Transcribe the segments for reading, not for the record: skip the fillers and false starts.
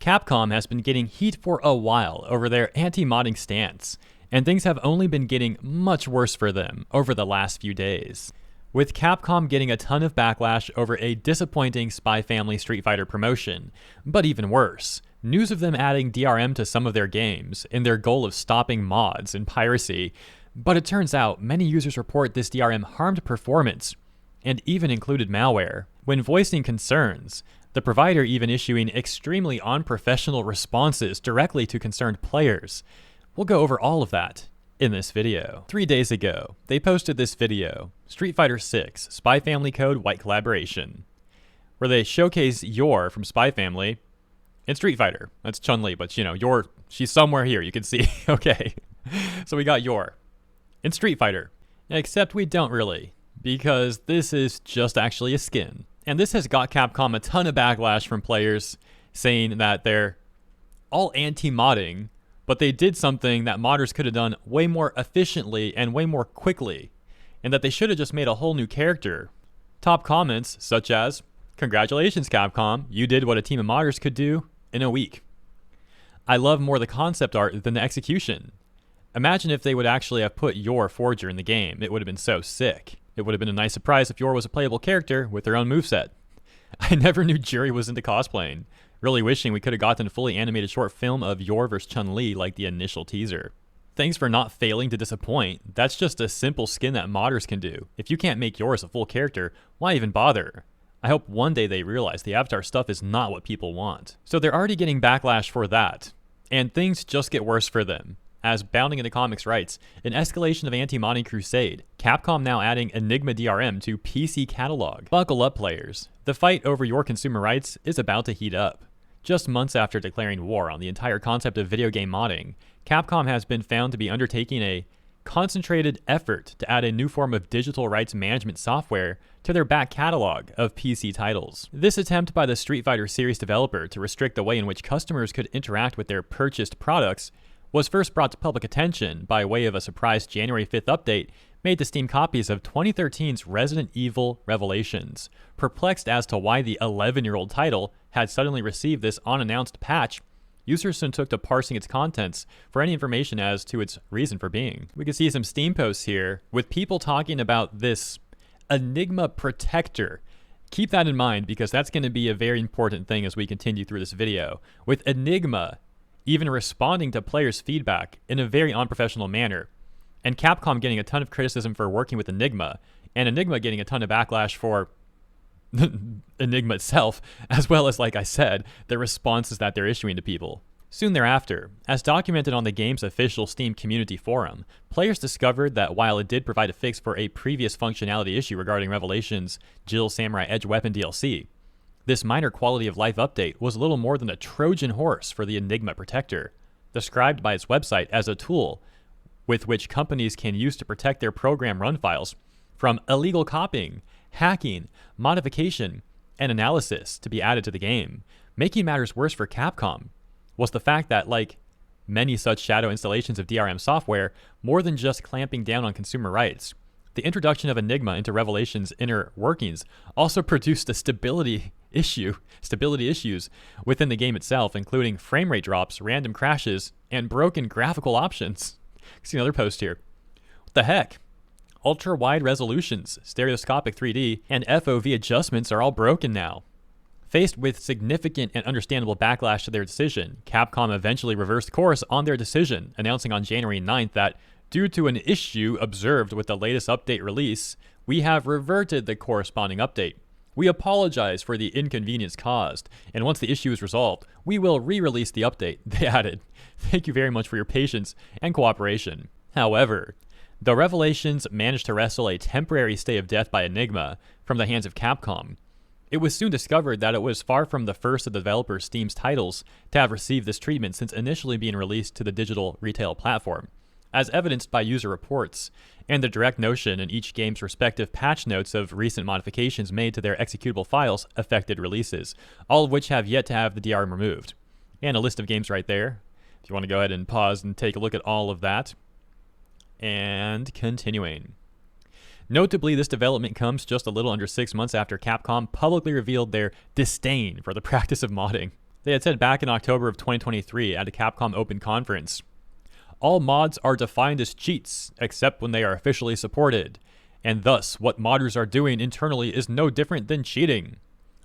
Capcom has been getting heat for a while over their anti-modding stance, and things have only been getting much worse for them over the last few days. With Capcom getting a ton of backlash over a disappointing Spy Family Street Fighter promotion, but even worse, news of them adding DRM to some of their games in their goal of stopping mods and piracy, but it turns out many users report this DRM harmed performance, and even included malware. When voicing concerns, the provider even issuing extremely unprofessional responses directly to concerned players. We'll go over all of that in this video. 3 days ago, they posted this video, Street Fighter 6 Spy Family Code White Collaboration, where they showcase Yor from Spy Family in Street Fighter. That's Chun-Li, but Yor, she's somewhere here, you can see. Okay, so we got Yor in Street Fighter, except we don't really, because this is just actually a skin. And this has got Capcom a ton of backlash from players saying that they're all anti-modding, but they did something that modders could have done way more efficiently and way more quickly, and that they should have just made a whole new character. Top comments such as, "Congratulations Capcom, you did what a team of modders could do in a week. I love more the concept art than the execution. Imagine if they would actually have put Yor Forger in the game, it would have been so sick. It would have been a nice surprise if Yor was a playable character with their own moveset. I never knew Jury was into cosplaying. Really wishing we could have gotten a fully animated short film of Yor vs. Chun-Li like the initial teaser. Thanks for not failing to disappoint. That's just a simple skin that modders can do. If you can't make yours a full character, why even bother? I hope one day they realize the Avatar stuff is not what people want." So they're already getting backlash for that, and things just get worse for them. As Bounding into Comics writes, an escalation of anti-modding crusade, Capcom now adding Enigma DRM to PC catalog. Buckle up players, the fight over your consumer rights is about to heat up. Just months after declaring war on the entire concept of video game modding, Capcom has been found to be undertaking a concentrated effort to add a new form of digital rights management software to their back catalog of PC titles. This attempt by the Street Fighter series developer to restrict the way in which customers could interact with their purchased products was first brought to public attention by way of a surprise January 5th update made to Steam copies of 2013's Resident Evil Revelations. Perplexed as to why the 11-year-old title had suddenly received this unannounced patch, users soon took to parsing its contents for any information as to its reason for being. We can see some Steam posts here with people talking about this Enigma Protector. Keep that in mind because that's going to be a very important thing as we continue through this video. With Enigma even responding to players' feedback in a very unprofessional manner, and Capcom getting a ton of criticism for working with Enigma, and Enigma getting a ton of backlash for Enigma itself, as well as, like I said, the responses that they're issuing to people. Soon thereafter, as documented on the game's official Steam community forum, players discovered that while it did provide a fix for a previous functionality issue regarding Revelations' Jill Samurai Edge Weapon DLC, this minor quality of life update was little more than a Trojan horse for the Enigma Protector, described by its website as a tool with which companies can use to protect their program run files from illegal copying, hacking, modification, and analysis to be added to the game. Making matters worse for Capcom was the fact that, like many such shadow installations of DRM software, more than just clamping down on consumer rights, the introduction of Enigma into Revelation's inner workings also produced a stability issues within the game itself, including frame rate drops, random crashes, and broken graphical options. See another post here. What the heck? Ultra wide resolutions, stereoscopic 3D, and FOV adjustments are all broken now. Faced with significant and understandable backlash to their decision, Capcom eventually reversed course on their decision, announcing on January 9th that, due to an issue observed with the latest update release, we have reverted the corresponding update. We apologize for the inconvenience caused, and once the issue is resolved, we will re-release the update, they added. Thank you very much for your patience and cooperation. However, though Revelations managed to wrestle a temporary stay of death by Enigma from the hands of Capcom, it was soon discovered that it was far from the first of the developer Steam's titles to have received this treatment since initially being released to the digital retail platform, as evidenced by user reports, and the direct notion in each game's respective patch notes of recent modifications made to their executable files affected releases, all of which have yet to have the DRM removed. And a list of games right there, if you want to go ahead and pause and take a look at all of that. And continuing. Notably, this development comes just a little under 6 months after Capcom publicly revealed their disdain for the practice of modding. They had said back in October of 2023 at a Capcom Open conference, all mods are defined as cheats, except when they are officially supported, and thus what modders are doing internally is no different than cheating.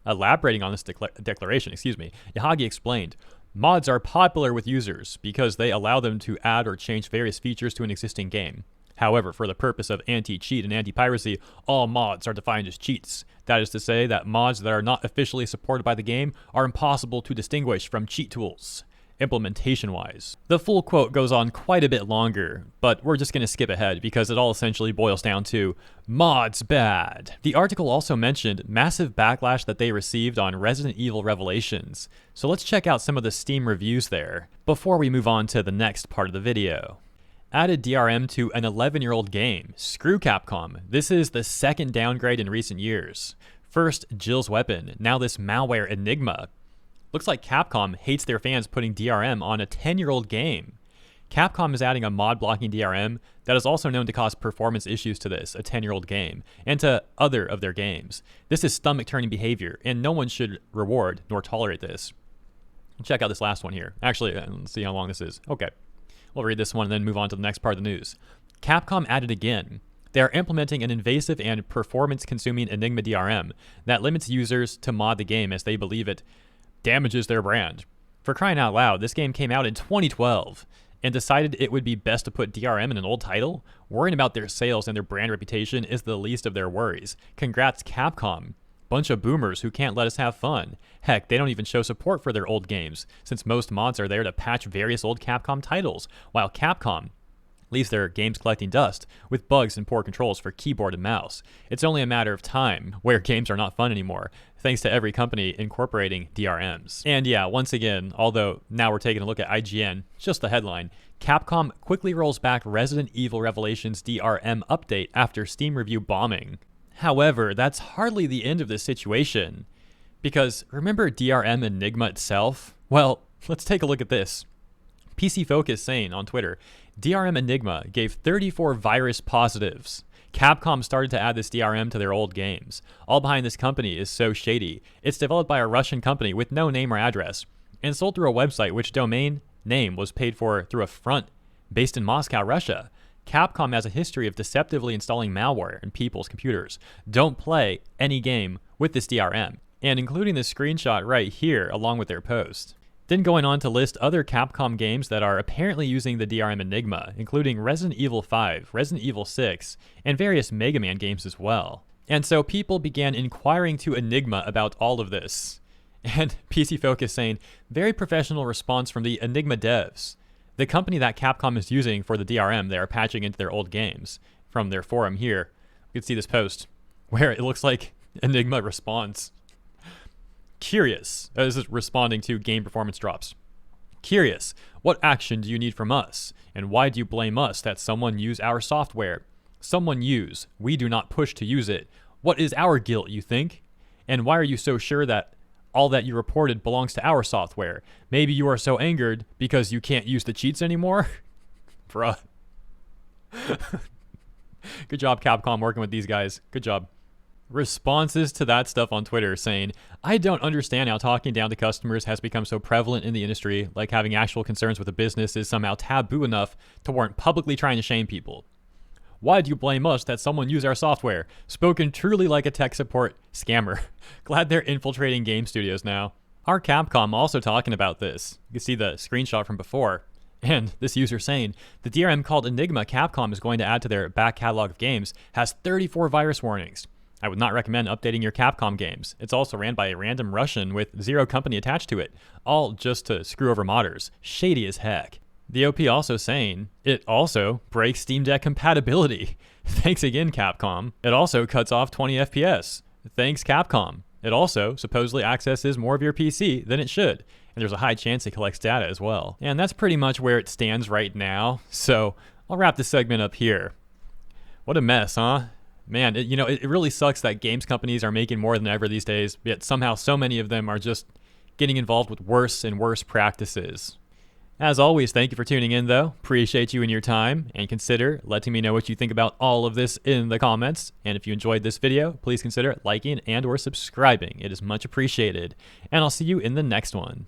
Elaborating on this declaration, Yahagi explained, mods are popular with users because they allow them to add or change various features to an existing game. However, for the purpose of anti-cheat and anti-piracy, all mods are defined as cheats. That is to say that mods that are not officially supported by the game are impossible to distinguish from cheat tools, implementation-wise. The full quote goes on quite a bit longer, but we're just going to skip ahead because it all essentially boils down to mods bad. The article also mentioned massive backlash that they received on Resident Evil Revelations, so let's check out some of the Steam reviews there before we move on to the next part of the video. Added DRM to an 11-year-old game. Screw Capcom. This is the second downgrade in recent years. First, Jill's Weapon. Now this malware Enigma. Looks like Capcom hates their fans putting DRM on a 10-year-old game. Capcom is adding a mod blocking DRM that is also known to cause performance issues to this, a 10-year-old game, and to other of their games. This is stomach-turning behavior, and no one should reward nor tolerate this. Check out this last one here. Actually, let's see how long this is. Okay. We'll read this one and then move on to the next part of the news. Capcom added again. They are implementing an invasive and performance-consuming Enigma DRM that limits users to mod the game as they believe it damages their brand. For crying out loud, this game came out in 2012 and decided it would be best to put DRM in an old title? Worrying about their sales and their brand reputation is the least of their worries. Congrats, Capcom. Bunch of boomers who can't let us have fun. Heck, they don't even show support for their old games, since most mods are there to patch various old Capcom titles, while Capcom leaves their games collecting dust with bugs and poor controls for keyboard and mouse. It's only a matter of time where games are not fun anymore, thanks to every company incorporating DRMs. And yeah, once again, although now we're taking a look at IGN, just the headline, Capcom quickly rolls back Resident Evil Revelations DRM update after Steam review bombing. However, that's hardly the end of this situation, because remember DRM Enigma itself? Well, let's take a look at this. PC Focus saying on Twitter, DRM Enigma gave 34 virus positives. Capcom started to add this DRM to their old games. All behind this company is so shady. It's developed by a Russian company with no name or address, and sold through a website which domain name was paid for through a front based in Moscow, Russia. Capcom has a history of deceptively installing malware in people's computers. Don't play any game with this DRM, and including this screenshot right here along with their post. Then going on to list other Capcom games that are apparently using the DRM Enigma, including Resident Evil 5, Resident Evil 6, and various Mega Man games as well. And so people began inquiring to Enigma about all of this. And PC Focus saying, very professional response from the Enigma devs. The company that Capcom is using for the DRM they are patching into their old games. From their forum here, you can see this post where it looks like Enigma responds. Curious. This is responding to game performance drops. Curious. What action do you need from us? And why do you blame us that someone use our software? Someone use. We do not push to use it. What is our guilt, you think? And why are you so sure that all that you reported belongs to our software? Maybe you are so angered because you can't use the cheats anymore? Bruh. Good job, Capcom, working with these guys. Good job. Responses to that stuff on Twitter saying, I don't understand how talking down to customers has become so prevalent in the industry, like having actual concerns with a business is somehow taboo enough to warrant publicly trying to shame people. Why do you blame us that someone used our software? Spoken truly like a tech support scammer. Glad they're infiltrating game studios now. Our Capcom also talking about this. You can see the screenshot from before. And this user saying, the DRM called Enigma Capcom is going to add to their back catalog of games has 34 virus warnings. I would not recommend updating your Capcom games. It's also ran by a random Russian with zero company attached to it, all just to screw over modders. Shady as heck. The OP also saying, it also breaks Steam Deck compatibility. Thanks again, Capcom. It also cuts off 20 FPS. Thanks, Capcom. It also supposedly accesses more of your PC than it should, and there's a high chance it collects data as well. And that's pretty much where it stands right now, so I'll wrap this segment up here. What a mess, huh? Man, it really sucks that games companies are making more than ever these days, yet somehow so many of them are just getting involved with worse and worse practices. As always, thank you for tuning in, though. Appreciate you and your time, and consider letting me know what you think about all of this in the comments. And if you enjoyed this video, please consider liking and or subscribing. It is much appreciated. And I'll see you in the next one.